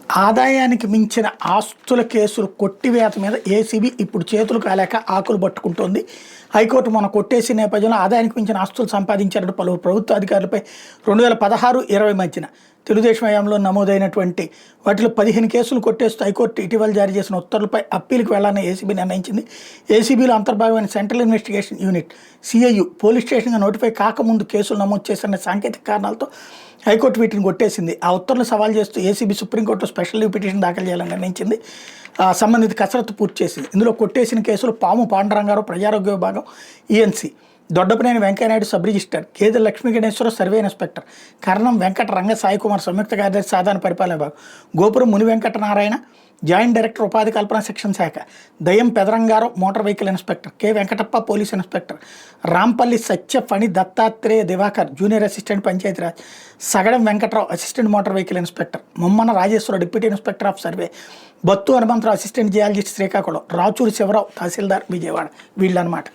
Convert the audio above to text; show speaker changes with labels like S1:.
S1: ఆదాయానికి మించిన ఆస్తుల కేసులు కొట్టివేత మీద ఏసీబీ ఇప్పుడు చేతులు కాలేక ఆకులు పట్టుకుంటోంది. హైకోర్టు మన కొట్టేసి నేపథ్యంలో ఆదాయానికి మించిన ఆస్తులు సంపాదించారంటూ పలువురు ప్రభుత్వ అధికారులపై 2016-20 మధ్యన తెలుగుదేశం హయాంలో నమోదైనటువంటి వాటిలో 15 కేసులు కొట్టేస్తూ హైకోర్టు ఇటీవల జారీ చేసిన ఉత్తర్వులపై అప్పీలుకు వెళ్లాలని ఏసీబీ నిర్ణయించింది. ఏసీబీలో అంతర్భాగమైన central investigation unit CIU police స్టేషన్గా నోటిఫై కాకముందు కేసులు నమోదు చేసిన సాంకేతిక కారణాలతో హైకోర్టు వీటిని కొట్టేసింది. ఆ ఉత్తర్వులు సవాల్ చేస్తూ ఏసీబీ సుప్రీంకోర్టులో స్పెషల్ లీవ్ పిటిషన్ దాఖలు చేయాలని నిర్ణయించింది. సంబంధిత కసరత్తు పూర్తి చేసింది. ఇందులో కొట్టేసిన కేసులు పాము పాండురంగారావు ప్రజారోగ్య విభాగం ENC, Doddapaneni Venkaiah Naidu sub register, గేదె లక్ష్మీ గణేశ్వర సర్వే ఇన్స్పెక్టర్, కరణం వెంకట రంగ సాయికుమార్ సంయుక్త కార్యదర్శి సాధారణ పరిపాలన విభాగం, గోపురం ముని వెంకటనారాయణ జాయింట్ డైరెక్టర్ ఉపాధి కల్పన శిక్షణ శాఖ, Dayam Pedarangarao motor vehicle inspector, K Venkatappa police inspector, Rampalli Satya Phani Dattatreya Divakar junior assistant Panchayati Raj, Sagadam Venkatrao assistant motor vehicle inspector, Mummana Rajeshwara deputy inspector of survey, Battu Hanumantharao assistant geologist Srikakulam, Rachuri Sivarao tahsildar Vijayawada వీళ్ళనమాట.